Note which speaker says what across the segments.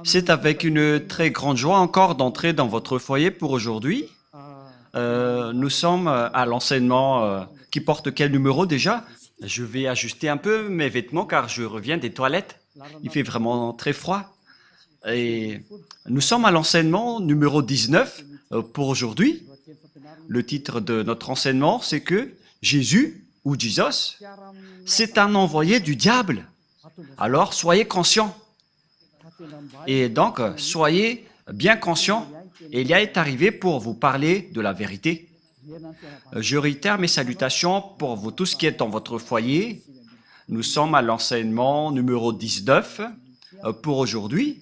Speaker 1: C'est avec une très grande joie encore d'entrer dans votre foyer pour aujourd'hui. Nous sommes à l'enseignement qui porte quel numéro déjà? Je vais ajuster un peu mes vêtements car je reviens des toilettes. Il fait vraiment très froid. Et nous sommes à l'enseignement numéro 19 pour aujourd'hui. Le titre de notre enseignement, c'est que Jésus, ou Jesus, c'est un envoyé du diable. Alors, soyez conscients. Et donc, soyez bien conscients. Elia est arrivé pour vous parler de la vérité. Je réitère mes salutations pour vous tous qui êtes dans votre foyer. Nous sommes à l'enseignement numéro 19 pour aujourd'hui.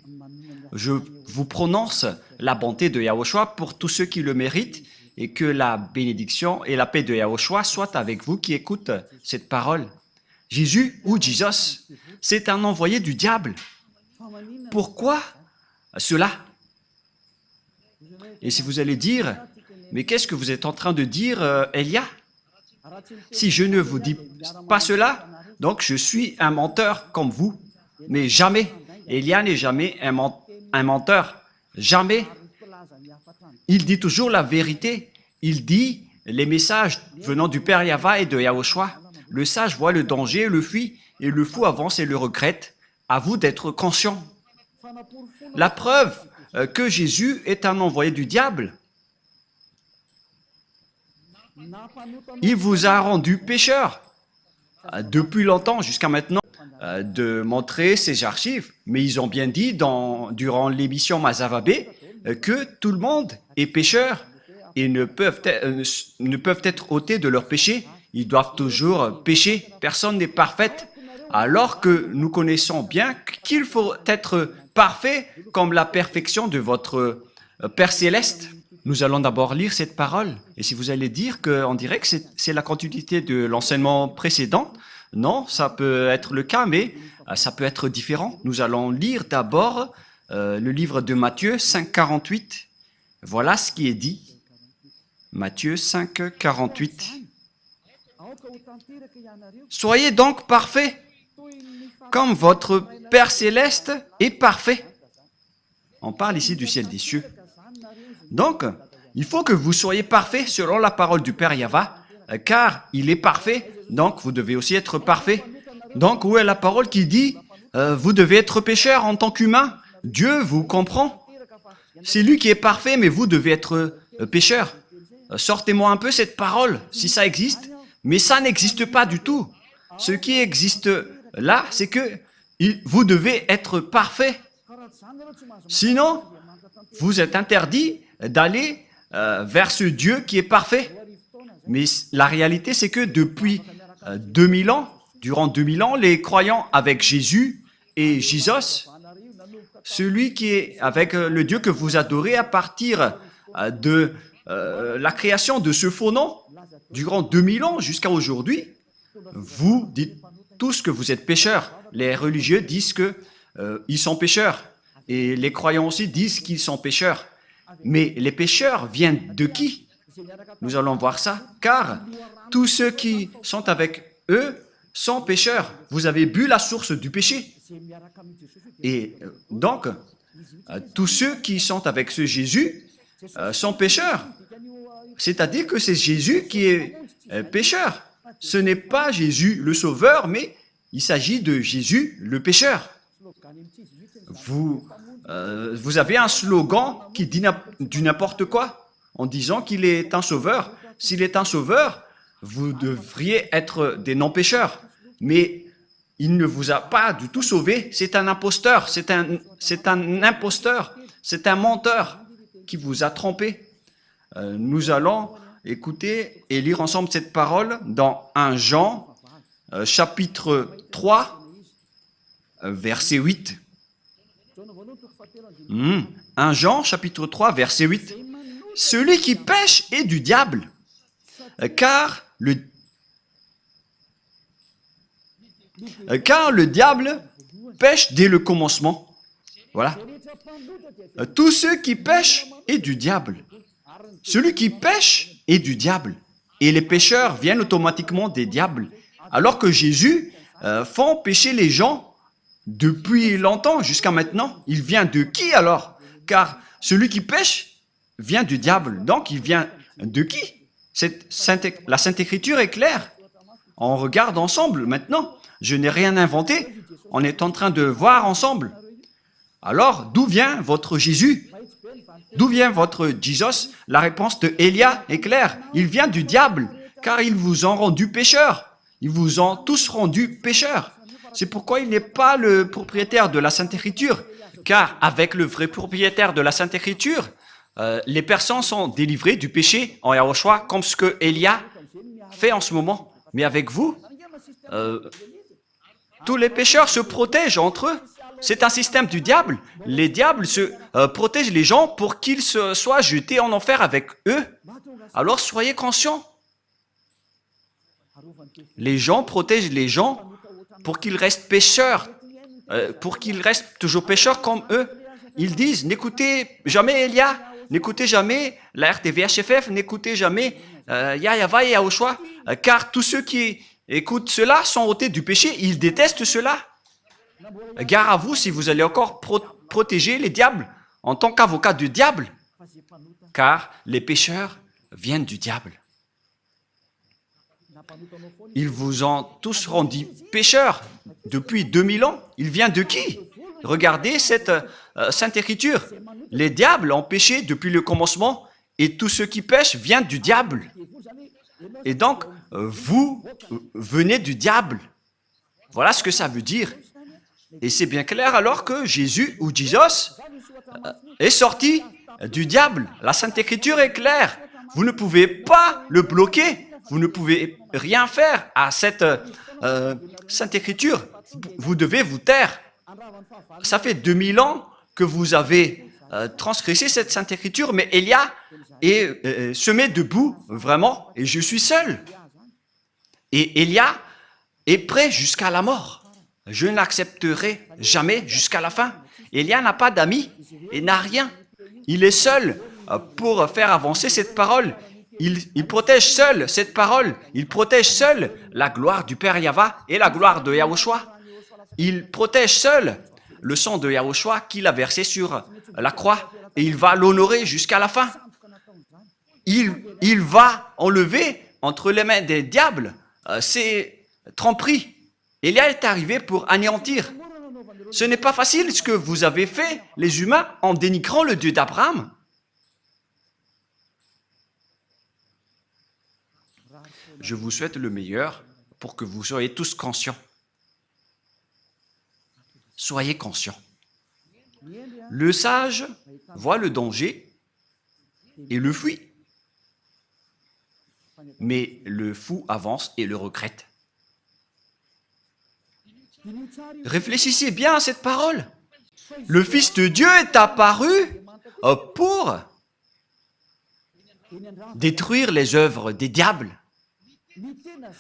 Speaker 1: Je vous prononce la bonté de Yahushua pour tous ceux qui le méritent et que la bénédiction et la paix de Yahushua soient avec vous qui écoutent cette parole. Jésus ou Jesus, c'est un envoyé du diable. Pourquoi cela? Et si vous allez dire, mais qu'est-ce que vous êtes en train de dire, Elia? Si je ne vous dis pas cela, donc je suis un menteur comme vous. Mais jamais, Elia n'est jamais un menteur. Jamais. Il dit toujours la vérité. Il dit les messages venant du Père Yahva et de Yahushua. Le sage voit le danger, le fuit, et le fou avance et le regrette. À vous d'être conscient. La preuve que Jésus est un envoyé du diable, il vous a rendu pécheur depuis longtemps jusqu'à maintenant de montrer ses archives. Mais ils ont bien dit durant l'émission Mazavabé que tout le monde est pécheur et ne peuvent être ôtés de leur péché. Ils doivent toujours pécher. Personne n'est parfait. Alors que nous connaissons bien qu'il faut être parfait comme la perfection de votre Père Céleste. Nous allons d'abord lire cette parole. Et si vous allez dire qu'on dirait que c'est la continuité de l'enseignement précédent, non, ça peut être le cas, mais ça peut être différent. Nous allons lire d'abord le livre de Matthieu 5, 48. Voilà ce qui est dit. Matthieu 5, 48. Soyez donc parfaits, comme votre Père Céleste est parfait. On parle ici du ciel des cieux. Donc, il faut que vous soyez parfaits selon la parole du Père Yahva, car il est parfait, donc vous devez aussi être parfait. Donc, où est la parole qui dit vous devez être pécheur en tant qu'humain? Dieu vous comprend. C'est lui qui est parfait, mais vous devez être pécheur. Sortez-moi un peu cette parole, si ça existe. Mais ça n'existe pas du tout. Ce qui existe là, c'est que vous devez être parfait. Sinon, vous êtes interdit d'aller vers ce Dieu qui est parfait. Mais la réalité, c'est que depuis 2000 ans, durant 2000 ans, les croyants avec Jésus et Jesus, celui qui est avec le Dieu que vous adorez à partir de la création de ce faux nom, durant 2000 ans jusqu'à aujourd'hui, vous dites tous que vous êtes pécheurs. Les religieux disent qu'ils sont pécheurs. Et les croyants aussi disent qu'ils sont pécheurs. Mais les pécheurs viennent de qui? Nous allons voir ça. Car tous ceux qui sont avec eux sont pécheurs. Vous avez bu la source du péché. Et donc, tous ceux qui sont avec ce Jésus sont pécheurs. C'est-à-dire que c'est Jésus qui est pécheur. Ce n'est pas Jésus le sauveur, mais il s'agit de Jésus le pécheur. Vous avez un slogan qui dit du n'importe quoi en disant qu'il est un sauveur. S'il est un sauveur, vous devriez être des non-pécheurs. Mais il ne vous a pas du tout sauvé. C'est un imposteur, c'est un imposteur, c'est un menteur qui vous a trompé. Nous allons écouter et lire ensemble cette parole dans 1 Jean, chapitre 3, verset 8. 1 Jean, chapitre 3, verset 8. Celui qui pêche est du diable, car le diable pêche dès le commencement. Voilà. Tous ceux qui pêchent est du diable. Celui qui pêche est du diable. Et les pécheurs viennent automatiquement des diables. Alors que Jésus font pécher les gens depuis longtemps jusqu'à maintenant. Il vient de qui alors? Car celui qui pêche vient du diable. Donc, il vient de qui? La Sainte Écriture est claire. On regarde ensemble maintenant. Je n'ai rien inventé. On est en train de voir ensemble. Alors, d'où vient votre Jésus? D'où vient votre Jesus? La réponse de Élia est claire. Il vient du diable, car ils vous ont rendu pécheurs. Ils vous ont tous rendus pécheurs. C'est pourquoi il n'est pas le propriétaire de la Sainte Écriture, car avec le vrai propriétaire de la Sainte Écriture, les personnes sont délivrées du péché en Yahushua, comme ce que Élia fait en ce moment. Mais avec vous, tous les pécheurs se protègent entre eux. C'est un système du diable. Les diables se protègent les gens pour qu'ils soient jetés en enfer avec eux. Alors soyez conscients. Les gens protègent les gens pour qu'ils restent pécheurs, pour qu'ils restent toujours pécheurs comme eux. Ils disent, n'écoutez jamais Elia, n'écoutez jamais la RTVHFF, n'écoutez jamais Yahava et Yahushua, car tous ceux qui écoutent cela sont ôtés du péché, ils détestent cela. Gare à vous si vous allez encore protéger les diables en tant qu'avocat du diable, car les pécheurs viennent du diable. Ils vous ont tous rendus pécheurs depuis 2000 ans. Il vient de qui? Regardez cette Sainte Écriture. Les diables ont péché depuis le commencement et tout ce qui pêche vient du diable. Et donc, vous venez du diable. Voilà ce que ça veut dire. Et c'est bien clair alors que Jésus ou Jesus est sorti du diable. La Sainte Écriture est claire. Vous ne pouvez pas le bloquer. Vous ne pouvez rien faire à cette Sainte Écriture. Vous devez vous taire. Ça fait 2000 ans que vous avez transgressé cette Sainte Écriture, mais Élia se met debout, vraiment, et je suis seul. Et Élia est prêt jusqu'à la mort. Je n'accepterai jamais jusqu'à la fin. Élia n'a pas d'amis et n'a rien. Il est seul pour faire avancer cette parole. Il protège seul cette parole. Il protège seul la gloire du Père Yahva et la gloire de Yahushua. Il protège seul le sang de Yahushua qu'il a versé sur la croix et il va l'honorer jusqu'à la fin. Il va enlever entre les mains des diables ces tromperies. Élia est arrivé pour anéantir. Ce n'est pas facile ce que vous avez fait, les humains, en dénigrant le Dieu d'Abraham. Je vous souhaite le meilleur pour que vous soyez tous conscients. Soyez conscients. Le sage voit le danger et le fuit. Mais le fou avance et le regrette. Réfléchissez bien à cette parole. Le Fils de Dieu est apparu pour détruire les œuvres des diables.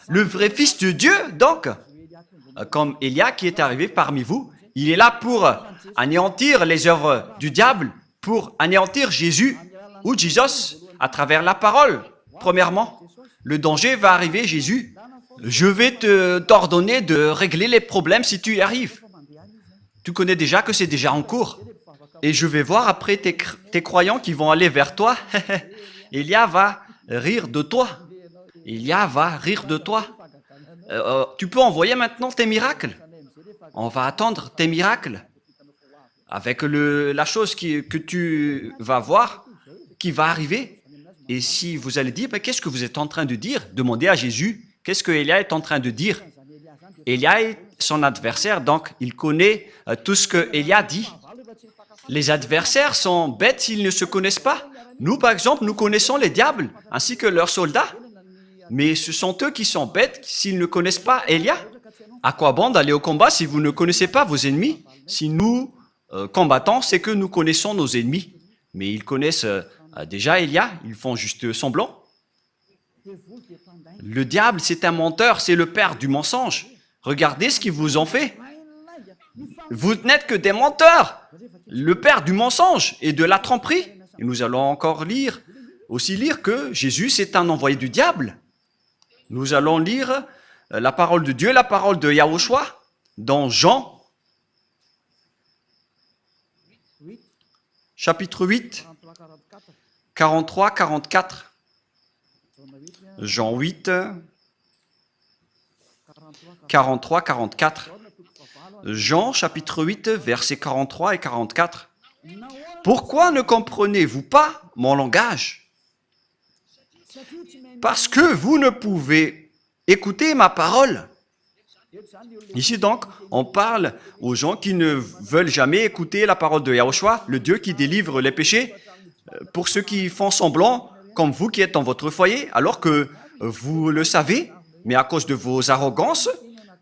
Speaker 1: Le vrai Fils de Dieu, donc, comme Élia qui est arrivé parmi vous, il est là pour anéantir les œuvres du diable, pour anéantir Jésus ou Jesus à travers la parole. Premièrement, le danger va arriver, Jésus. Je vais t'ordonner de régler les problèmes si tu y arrives. Tu connais déjà que c'est déjà en cours. Et je vais voir après tes croyants qui vont aller vers toi. Élia va rire de toi. Élia va rire de toi. Tu peux envoyer maintenant tes miracles. On va attendre tes miracles. Avec la chose que tu vas voir, qui va arriver. Et si vous allez dire, qu'est-ce que vous êtes en train de dire? Demandez à Jésus. Qu'est-ce que Élia est en train de dire? Élia est son adversaire, donc il connaît tout ce que Élia dit. Les adversaires sont bêtes s'ils ne se connaissent pas. Nous, par exemple, nous connaissons les diables ainsi que leurs soldats. Mais ce sont eux qui sont bêtes s'ils ne connaissent pas Élia. À quoi bon d'aller au combat si vous ne connaissez pas vos ennemis? Si nous combattons, c'est que nous connaissons nos ennemis. Mais ils connaissent déjà Élia, ils font juste semblant. Le diable, c'est un menteur, c'est le père du mensonge. Regardez ce qu'ils vous ont fait. Vous n'êtes que des menteurs. Le père du mensonge et de la tromperie. Et nous allons encore lire que Jésus, c'est un envoyé du diable. Nous allons lire la parole de Dieu, la parole de Yahushua, dans Jean, chapitre 8, 43, 44. Jean 8, 43, 44. Jean chapitre 8, versets 43 et 44. Pourquoi ne comprenez-vous pas mon langage? Parce que vous ne pouvez écouter ma parole. Ici donc, on parle aux gens qui ne veulent jamais écouter la parole de Yahushua, le Dieu qui délivre les péchés, pour ceux qui font semblant, comme vous qui êtes dans votre foyer, alors que vous le savez, mais à cause de vos arrogances,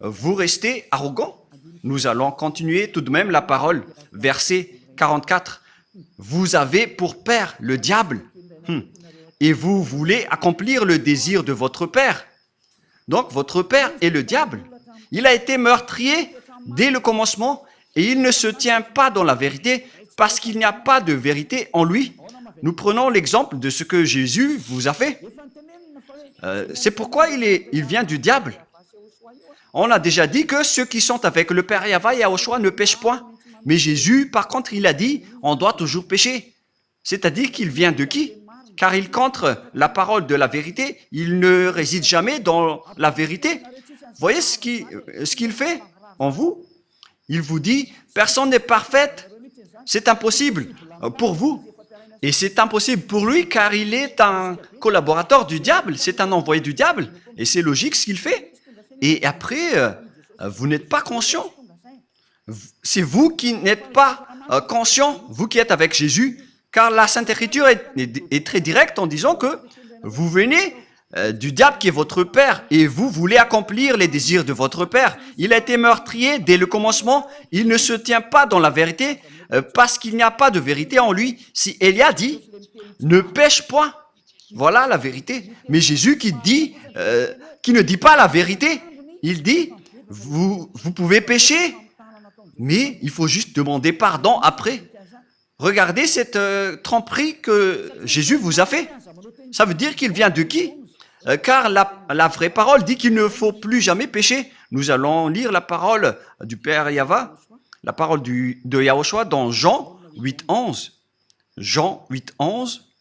Speaker 1: vous restez arrogants. Nous allons continuer tout de même la parole. Verset 44. Vous avez pour père le diable, et vous voulez accomplir le désir de votre père. Donc, votre père est le diable. Il a été meurtrier dès le commencement, et il ne se tient pas dans la vérité, parce qu'il n'y a pas de vérité en lui. Nous prenons l'exemple de ce que Jésus vous a fait. C'est pourquoi il vient du diable. On a déjà dit que ceux qui sont avec le Père Yahva et Yahushua ne pêchent point. Mais Jésus, par contre, il a dit, on doit toujours pécher. C'est-à-dire qu'il vient de qui? Car il contre la parole de la vérité. Il ne réside jamais dans la vérité. Voyez ce qu'il fait en vous? Il vous dit, personne n'est parfaite. C'est impossible pour vous. Et c'est impossible pour lui car il est un collaborateur du diable. C'est un envoyé du diable. Et c'est logique ce qu'il fait. Et après, vous n'êtes pas conscient. C'est vous qui n'êtes pas conscient, vous qui êtes avec Jésus, car la Sainte Écriture est très directe en disant que vous venez du diable qui est votre père et vous voulez accomplir les désirs de votre père. Il a été meurtrier dès le commencement, il ne se tient pas dans la vérité parce qu'il n'y a pas de vérité en lui. Si Élia dit « ne pêche point », voilà la vérité. Mais Jésus qui ne dit pas la vérité, il dit « vous pouvez pécher ». Mais il faut juste demander pardon après. Regardez cette tromperie que Jésus vous a fait. Ça veut dire qu'il vient de qui? Car la vraie parole dit qu'il ne faut plus jamais pécher. Nous allons lire la parole du Père Yahva, la parole de Yahushua dans Jean 8, 11. Jean 8, 11.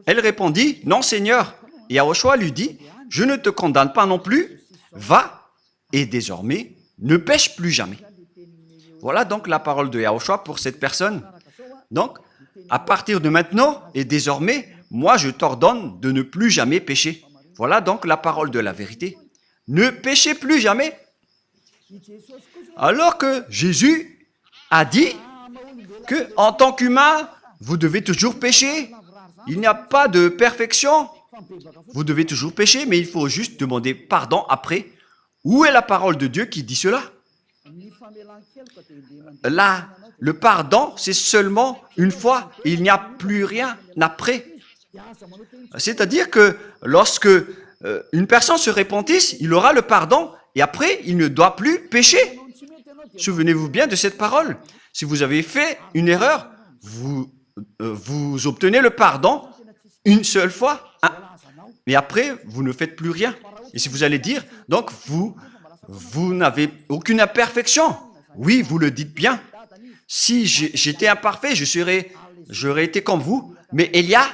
Speaker 1: Elle répondit, « Non, Seigneur. » Et Yahushua lui dit, « Je ne te condamne pas non plus. Va et désormais ne pêche plus jamais. » Voilà donc la parole de Yahushua pour cette personne. Donc, à partir de maintenant et désormais, moi je t'ordonne de ne plus jamais pécher. Voilà donc la parole de la vérité. Ne péchez plus jamais. Alors que Jésus a dit que en tant qu'humain, vous devez toujours pécher. Il n'y a pas de perfection. Vous devez toujours pécher, mais il faut juste demander pardon après. Où est la parole de Dieu qui dit cela? Là, le pardon, c'est seulement une fois. Il n'y a plus rien après. C'est-à-dire que lorsque une personne se repentisse, il aura le pardon et après, il ne doit plus pécher. Souvenez-vous bien de cette parole. Si vous avez fait une erreur, vous obtenez le pardon une seule fois. Mais après, vous ne faites plus rien. Et si vous allez dire, donc vous n'avez aucune imperfection. Oui, vous le dites bien. Si j'étais imparfait, j'aurais été comme vous. Mais Élia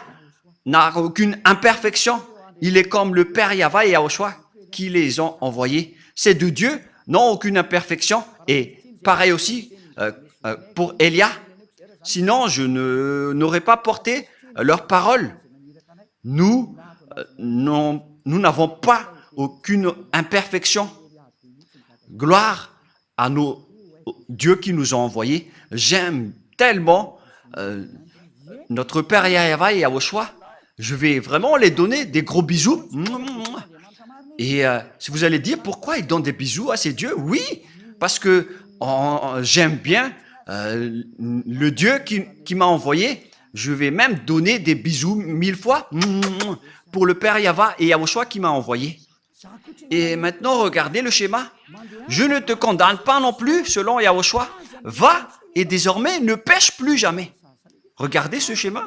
Speaker 1: n'a aucune imperfection. Il est comme le Père Yahva et Yahushua qui les ont envoyés. Ces deux dieux n'ont aucune imperfection. Et pareil aussi pour Élia. Sinon, je n'aurais pas porté leur parole. Nous n'avons pas aucune imperfection. Gloire à nos dieux qui nous ont envoyés. J'aime tellement notre Père Yahva et Yahushua. Je vais vraiment les donner des gros bisous. Et si vous allez dire pourquoi ils donnent des bisous à ces dieux, oui, parce que j'aime bien le Dieu qui m'a envoyé. Je vais même donner des bisous 1000 fois pour le Père Yahva et Yahushua qui m'a envoyé. Et maintenant, regardez le schéma. Je ne te condamne pas non plus, selon Yahushua. Va et désormais ne pêche plus jamais. Regardez ce schéma.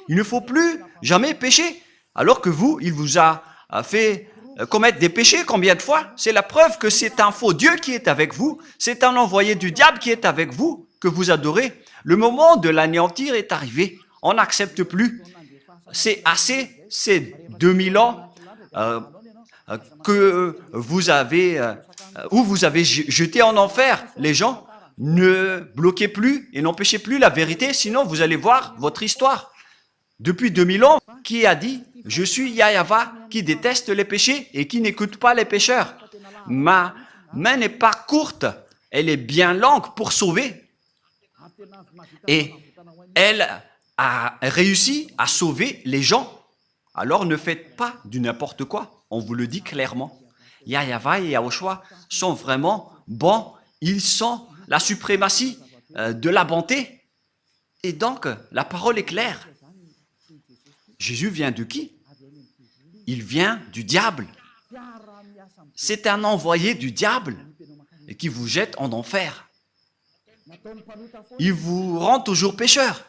Speaker 1: Il ne faut plus jamais pécher. Alors que vous, il vous a fait commettre des péchés, combien de fois? C'est la preuve que c'est un faux Dieu qui est avec vous. C'est un envoyé du diable qui est avec vous, que vous adorez. Le moment de l'anéantir est arrivé. On n'accepte plus. C'est assez, c'est 2000 ans que vous avez, où vous avez jeté en enfer les gens. Ne bloquez plus et n'empêchez plus la vérité, sinon vous allez voir votre histoire. Depuis 2000 ans, qui a dit « Je suis Yahweh qui déteste les péchés et qui n'écoute pas les pécheurs. Ma main n'est pas courte, elle est bien longue pour sauver. » Et elle a réussi à sauver les gens. Alors ne faites pas du n'importe quoi. On vous le dit clairement. Yahweh et Yahushua sont vraiment bons. Ils sont la suprématie de la bonté. Et donc, la parole est claire. Jésus vient de qui? Il vient du diable. C'est un envoyé du diable qui vous jette en enfer. Il vous rend toujours pécheur.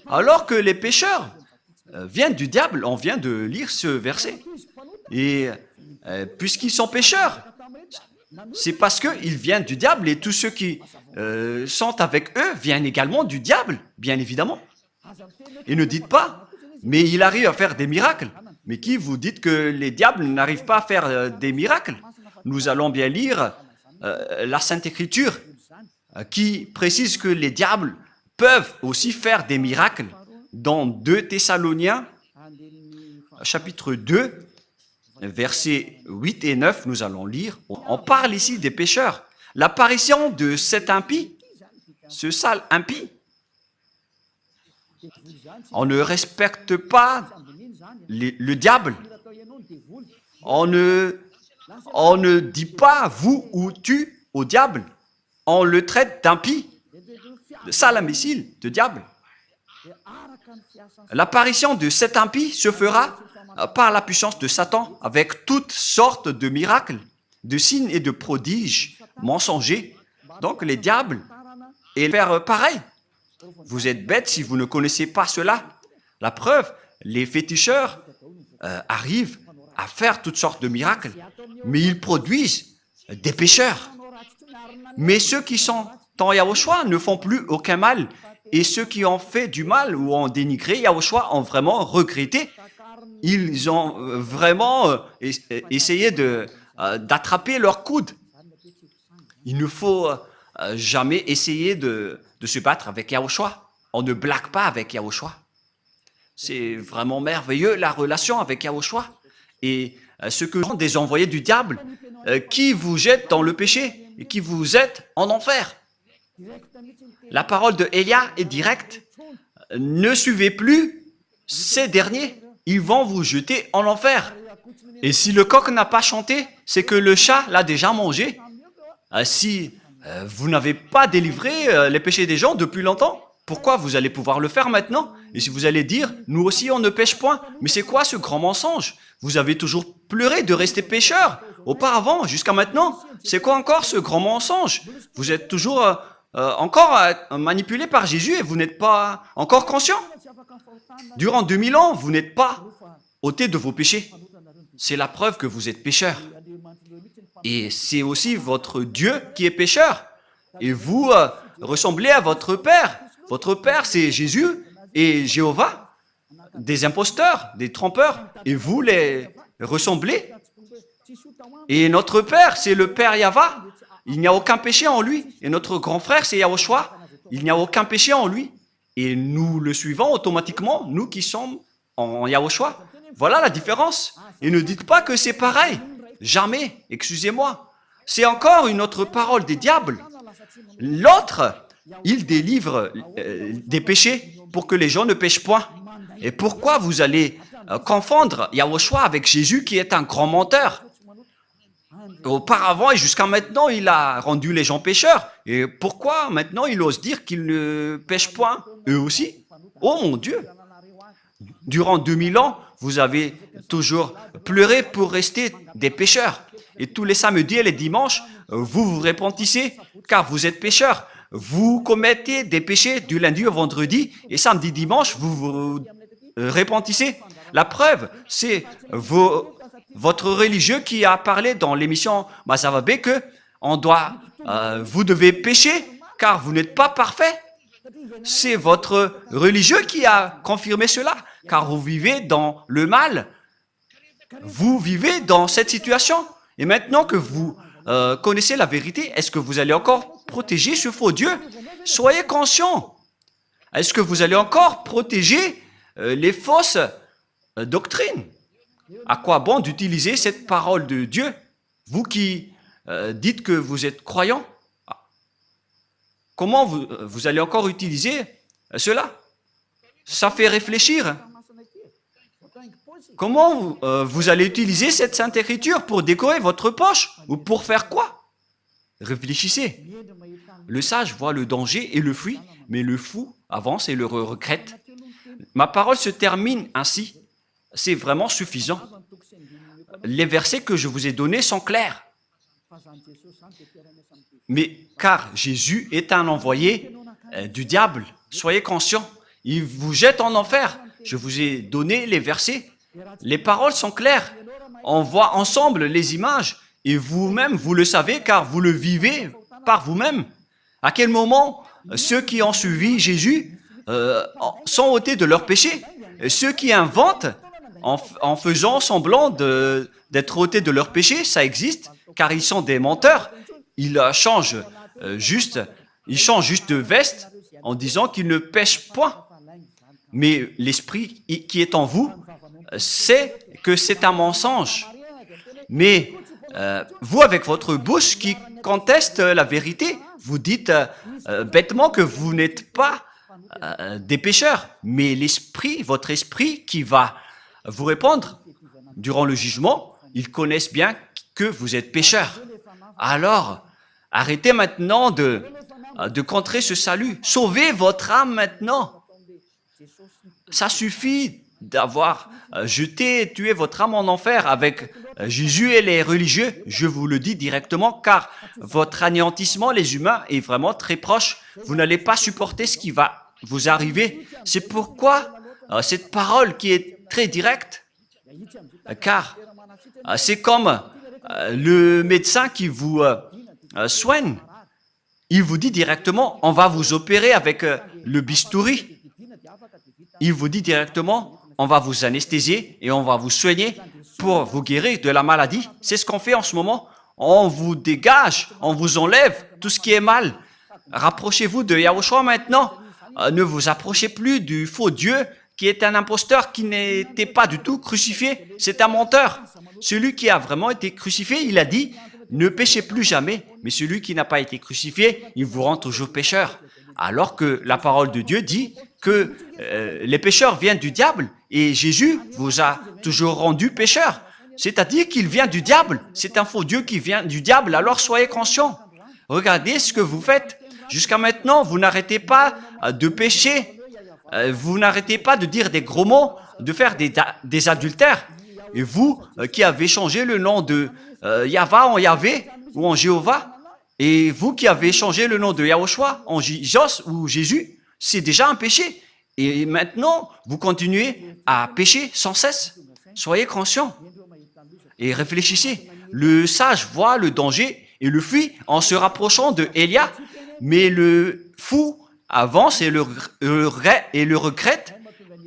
Speaker 1: Alors que les pécheurs viennent du diable, on vient de lire ce verset. Et puisqu'ils sont pécheurs, c'est parce qu'ils viennent du diable et tous ceux qui sont avec eux viennent également du diable, bien évidemment. Et ne dites pas, mais il arrive à faire des miracles. Mais qui vous dites que les diables n'arrivent pas à faire des miracles? Nous allons bien lire la Sainte Écriture qui précise que les diables peuvent aussi faire des miracles. Dans 2 Thessaloniens, chapitre 2, versets 8 et 9, nous allons lire. On parle ici des pécheurs. L'apparition de cet impie, ce sale impie, on ne respecte pas le diable. On ne dit pas vous ou tu au diable. On le traite d'impie, de sale imbécile, de diable. L'apparition de cet impie se fera par la puissance de Satan avec toutes sortes de miracles, de signes et de prodiges mensongers. Donc les diables et faire pareil. Vous êtes bêtes si vous ne connaissez pas cela. La preuve, les féticheurs arrivent à faire toutes sortes de miracles, mais ils produisent des pécheurs. Mais ceux qui sont en Yahushua ne font plus aucun mal, et ceux qui ont fait du mal ou ont dénigré Yahushua ont vraiment regretté. Ils ont vraiment essayé d'attraper leur coude. Il ne faut jamais essayer de se battre avec Yahushua. On ne blague pas avec Yahushua. C'est vraiment merveilleux la relation avec Yahushua. Et ce que sont des envoyés du diable qui vous jettent dans le péché et qui vous jettent en enfer. La parole de Élia est directe. Ne suivez plus ces derniers. Ils vont vous jeter en enfer. Et si le coq n'a pas chanté, c'est que le chat l'a déjà mangé. Si vous n'avez pas délivré les péchés des gens depuis longtemps, pourquoi vous allez pouvoir le faire maintenant? Et si vous allez dire, nous aussi on ne pêche point, mais c'est quoi ce grand mensonge? Vous avez toujours pleuré de rester pécheur auparavant, jusqu'à maintenant. C'est quoi encore ce grand mensonge? Vous êtes toujours encore manipulé par Jésus et vous n'êtes pas encore conscient. Durant 2000 ans, vous n'êtes pas ôté de vos péchés. C'est la preuve que vous êtes pécheur. Et c'est aussi votre Dieu qui est pécheur. Et vous ressemblez à votre Père. Votre Père, c'est Jésus et Jéhovah, des imposteurs, des trompeurs. Et vous les ressemblez. Et notre Père, c'est le Père Yahva. Il n'y a aucun péché en lui. Et notre grand frère, c'est Yahushua. Il n'y a aucun péché en lui. Et nous le suivons automatiquement, nous qui sommes en Yahushua. Voilà la différence. Et ne dites pas que c'est pareil. Jamais, excusez-moi. C'est encore une autre parole des diables. L'autre, il délivre des péchés pour que les gens ne pêchent point. Et pourquoi vous allez confondre Yahushua avec Jésus qui est un grand menteur? Auparavant et jusqu'à maintenant, il a rendu les gens pécheurs. Et pourquoi maintenant il ose dire qu'ils ne pêchent point, eux aussi? Oh mon Dieu! Durant 2000 ans, vous avez toujours pleuré pour rester des pécheurs. Et tous les samedis et les dimanches, vous vous repentissez car vous êtes pécheurs. Vous commettez des péchés du lundi au vendredi et samedi, dimanche, vous vous repentissez. La preuve, c'est vos votre religieux qui a parlé dans l'émission Masavabé que vous devez pécher car vous n'êtes pas parfait. C'est votre religieux qui a confirmé cela, car vous vivez dans le mal. Vous vivez dans cette situation. Et maintenant que vous connaissez la vérité, est-ce que vous allez encore protéger ce faux Dieu? Soyez conscient. Est-ce que vous allez encore protéger les fausses doctrines? À quoi bon d'utiliser cette parole de Dieu? Vous qui dites que vous êtes croyant, comment vous allez encore utiliser cela? Ça fait réfléchir. Comment vous allez utiliser cette Sainte Écriture pour décorer votre poche? Ou pour faire quoi? Réfléchissez. Le sage voit le danger et le fuit, mais le fou avance et le regrette. Ma parole se termine ainsi. C'est vraiment suffisant. Les versets que je vous ai donnés sont clairs. Mais car Jésus est un envoyé du diable, soyez conscients. Il vous jette en enfer. Je vous ai donné les versets. Les paroles sont claires. On voit ensemble les images. Et vous-même, vous le savez car vous le vivez par vous-même. À quel moment ceux qui ont suivi Jésus sont ôtés de leurs péchés? Ceux qui inventent en faisant semblant d'être ôtés de leurs péchés, ça existe, car ils sont des menteurs. Ils changent juste de veste en disant qu'ils ne pêchent point. Mais l'esprit qui est en vous sait que c'est un mensonge. Mais vous, avec votre bouche qui conteste la vérité, vous dites bêtement que vous n'êtes pas des pécheurs. Mais l'esprit, votre esprit qui va vous répondre durant le jugement, ils connaissent bien que vous êtes pécheurs. Alors, arrêtez maintenant de contrer ce salut. Sauvez votre âme maintenant. Ça suffit d'avoir jeté et tué votre âme en enfer avec Jésus et les religieux. Je vous le dis directement, car votre anéantissement, les humains, est vraiment très proche. Vous n'allez pas supporter ce qui va vous arriver. C'est pourquoi cette parole qui est très directe, car c'est comme le médecin qui vous soigne. Il vous dit directement, on va vous opérer avec le bistouri. Il vous dit directement, on va vous anesthésier et on va vous soigner pour vous guérir de la maladie. C'est ce qu'on fait en ce moment. On vous dégage, on vous enlève tout ce qui est mal. Rapprochez-vous de Yahushua maintenant. Ne vous approchez plus du faux Dieu qui est un imposteur qui n'était pas du tout crucifié. C'est un menteur. Celui qui a vraiment été crucifié, il a dit, ne péchez plus jamais. Mais celui qui n'a pas été crucifié, il vous rend toujours pécheur. Alors que la parole de Dieu dit que les pécheurs viennent du diable et Jésus vous a toujours rendu pécheur. C'est-à-dire qu'il vient du diable. C'est un faux Dieu qui vient du diable, alors soyez conscients. Regardez ce que vous faites. Jusqu'à maintenant, vous n'arrêtez pas de pécher. Vous n'arrêtez pas de dire des gros mots, de faire des adultères. Et vous qui avez changé le nom de Yahva en Yahvé ou en Jéhovah, et vous qui avez changé le nom de Yahushua en Jos ou Jésus, c'est déjà un péché. Et maintenant, vous continuez à pécher sans cesse. Soyez conscients et réfléchissez. Le sage voit le danger et le fuit en se rapprochant de Élia, mais le fou avance et le regrette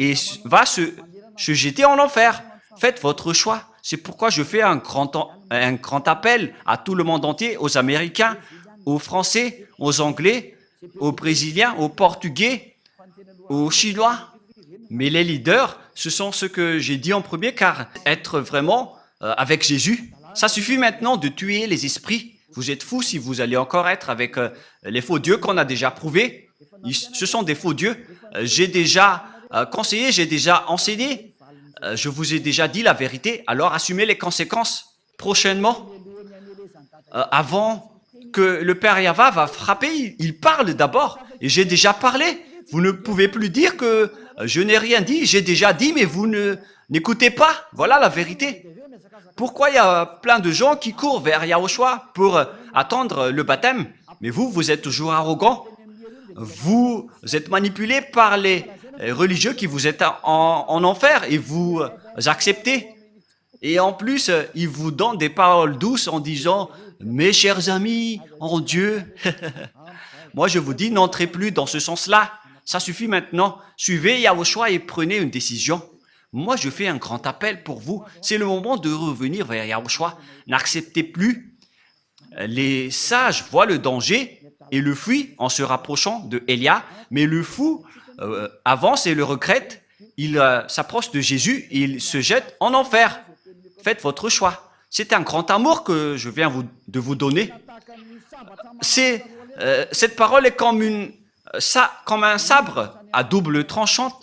Speaker 1: et va se jeter en enfer. Faites votre choix. C'est pourquoi je fais un grand appel à tout le monde entier, aux Américains, aux Français, aux Anglais, aux Brésiliens, aux Portugais, aux Chinois. Mais les leaders, ce sont ceux que j'ai dit en premier, car être vraiment avec Jésus, ça suffit maintenant de tuer les esprits. Vous êtes fous si vous allez encore être avec les faux dieux qu'on a déjà prouvés. Ce sont des faux dieux. J'ai déjà conseillé, j'ai déjà enseigné. Je vous ai déjà dit la vérité, alors assumez les conséquences. Prochainement, avant que le Père Yahva va frapper, il parle d'abord. Et j'ai déjà parlé. Vous ne pouvez plus dire que je n'ai rien dit. J'ai déjà dit, mais vous n'écoutez pas. Voilà la vérité. Pourquoi il y a plein de gens qui courent vers Yahushua pour attendre le baptême? Mais vous êtes toujours arrogant. Vous êtes manipulé par les religieux qui vous êtes en enfer et vous acceptez Et en plus, il vous donne des paroles douces en disant « Mes chers amis, en Dieu ». Moi, je vous dis, n'entrez plus dans ce sens-là. Ça suffit maintenant. Suivez Yahushua et prenez une décision. Moi, je fais un grand appel pour vous. C'est le moment de revenir vers Yahushua. N'acceptez plus. Les sages voient le danger et le fuient en se rapprochant de Élia, mais le fou avance et le regrette. Il s'approche de Jésus et il se jette en enfer. Faites votre choix. C'est un grand amour que je viens de vous donner. Cette parole est comme un sabre à double tranchant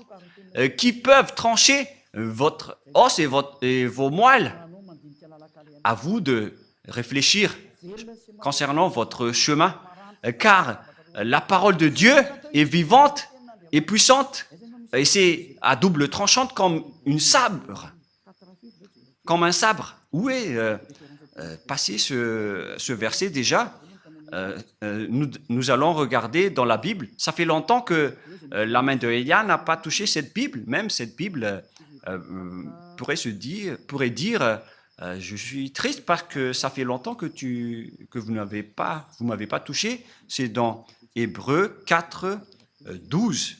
Speaker 1: qui peuvent trancher votre os et vos moelles. À vous de réfléchir concernant votre chemin, car la parole de Dieu est vivante et puissante, et c'est à double tranchante comme un sabre. Où est passé ce verset déjà? Nous allons regarder dans la Bible. Ça fait longtemps que la main de Élia n'a pas touché cette Bible. Même cette Bible pourrait dire je suis triste parce que ça fait longtemps que vous m'avez pas touché. C'est dans Hébreux 4, 12.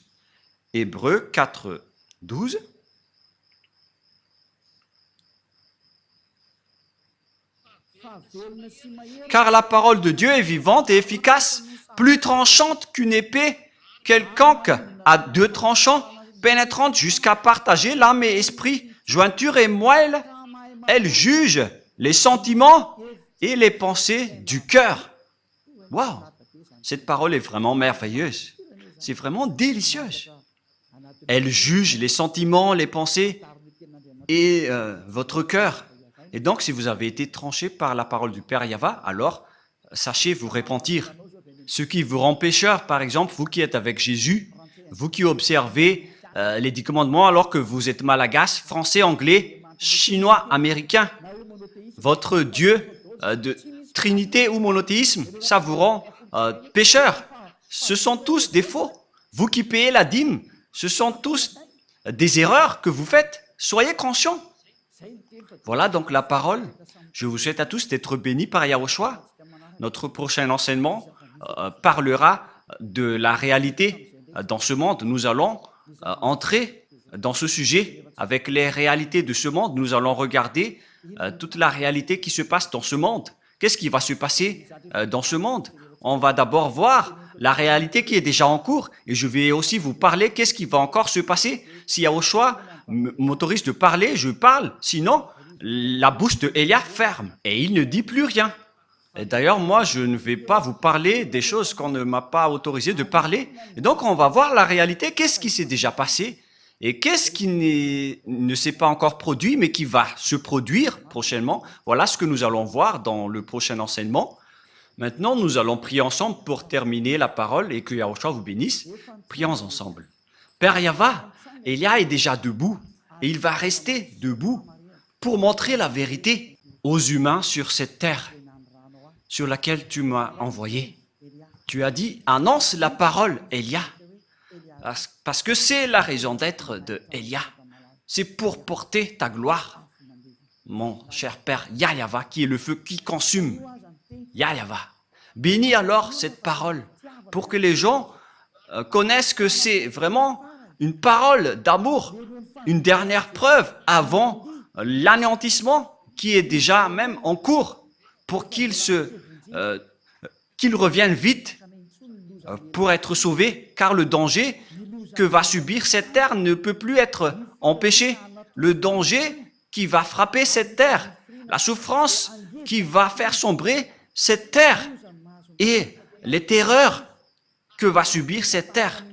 Speaker 1: Hébreux 4, 12. Car la parole de Dieu est vivante et efficace, plus tranchante qu'une épée quelconque à deux tranchants, pénétrante jusqu'à partager l'âme et esprit, jointure et moelle. Elle juge les sentiments et les pensées du cœur. Waouh! Cette parole est vraiment merveilleuse. C'est vraiment délicieuse. Elle juge les sentiments, les pensées et votre cœur. Et donc, si vous avez été tranché par la parole du Père Yahva, alors sachez vous repentir. Ce qui vous rend pécheur, par exemple, vous qui êtes avec Jésus, vous qui observez les 10 commandements alors que vous êtes malagasy, français, anglais, chinois, américain, votre Dieu de Trinité ou monothéisme, ça vous rend pécheur. Ce sont tous des faux. Vous qui payez la dîme, ce sont tous des erreurs que vous faites. Soyez conscients. Voilà donc la parole. Je vous souhaite à tous d'être bénis par Yahushua. Notre prochain enseignement parlera de la réalité dans ce monde. Nous allons entrer dans ce sujet avec les réalités de ce monde. Nous allons regarder toute la réalité qui se passe dans ce monde. Qu'est-ce qui va se passer dans ce monde? On va d'abord voir la réalité qui est déjà en cours et je vais aussi vous parler qu'est-ce qui va encore se passer. Si Yahushua m'autorise de parler, je parle. Sinon, la bouche de Élia ferme et il ne dit plus rien. Et d'ailleurs, moi, je ne vais pas vous parler des choses qu'on ne m'a pas autorisé de parler. Et donc, on va voir la réalité. Qu'est-ce qui s'est déjà passé et qu'est-ce qui ne s'est pas encore produit, mais qui va se produire prochainement. Voilà ce que nous allons voir dans le prochain enseignement. Maintenant, nous allons prier ensemble pour terminer la parole et que Yahushua vous bénisse. Prions ensemble. Père Yahva, Élia est déjà debout et il va rester debout pour montrer la vérité aux humains sur cette terre sur laquelle tu m'as envoyé. Tu as dit, annonce la parole, Élia, parce que c'est la raison d'être de Élia. C'est pour porter ta gloire, mon cher Père Yahva, qui est le feu qui consume. Yahva. Bénis alors cette parole pour que les gens connaissent que c'est vraiment une parole d'amour, une dernière preuve avant l'anéantissement qui est déjà même en cours pour qu'ils reviennent vite pour être sauvés, car le danger que va subir cette terre ne peut plus être empêché. Le danger qui va frapper cette terre, la souffrance qui va faire sombrer cette terre et les terreurs que va subir cette terre.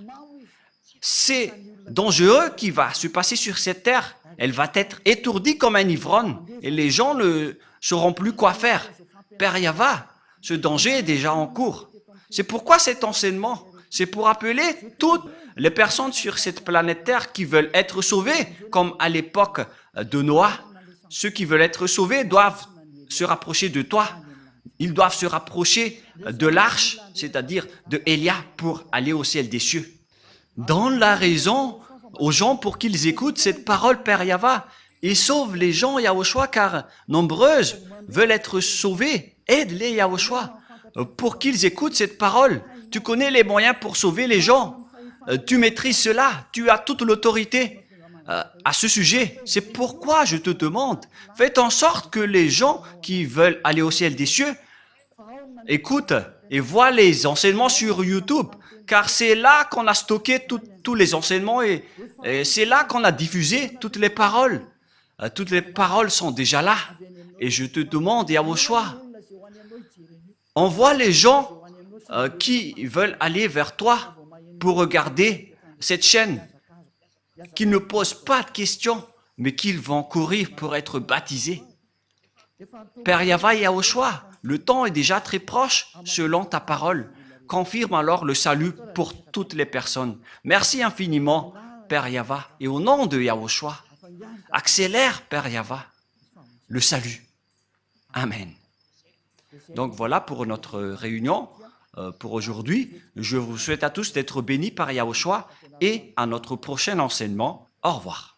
Speaker 1: C'est dangereux qui va se passer sur cette terre. Elle va être étourdie comme un ivrogne et les gens ne sauront plus quoi faire. Père Yahva, ce danger est déjà en cours. C'est pourquoi cet enseignement, c'est pour appeler toutes les personnes sur cette planète Terre qui veulent être sauvées, comme à l'époque de Noah. Ceux qui veulent être sauvés doivent se rapprocher de toi. Ils doivent se rapprocher de l'arche, c'est-à-dire de Élia, pour aller au ciel des cieux. Donne la raison aux gens pour qu'ils écoutent cette parole, Père Yahva, Et sauve les gens, Yahushua, car nombreuses veulent être sauvées. Aide-les, Yahushua, pour qu'ils écoutent cette parole. Tu connais les moyens pour sauver les gens. Tu maîtrises cela. Tu as toute l'autorité à ce sujet. C'est pourquoi je te demande, faites en sorte que les gens qui veulent aller au ciel des cieux écoutent et voient les enseignements sur YouTube, car c'est là qu'on a stocké tous les enseignements et c'est là qu'on a diffusé toutes les paroles. Toutes les paroles sont déjà là. Et je te demande, Yahushua, envoie les gens qui veulent aller vers toi pour regarder cette chaîne, qu'ils ne posent pas de questions, mais qu'ils vont courir pour être baptisés. Père Yahweh Yahushua, le temps est déjà très proche selon ta parole. Confirme alors le salut pour toutes les personnes. Merci infiniment, Père Yahweh, et au nom de Yahushua, accélère, Père Yahweh, le salut. Amen. Donc voilà pour notre réunion pour aujourd'hui. Je vous souhaite à tous d'être bénis par Yahushua et à notre prochain enseignement. Au revoir.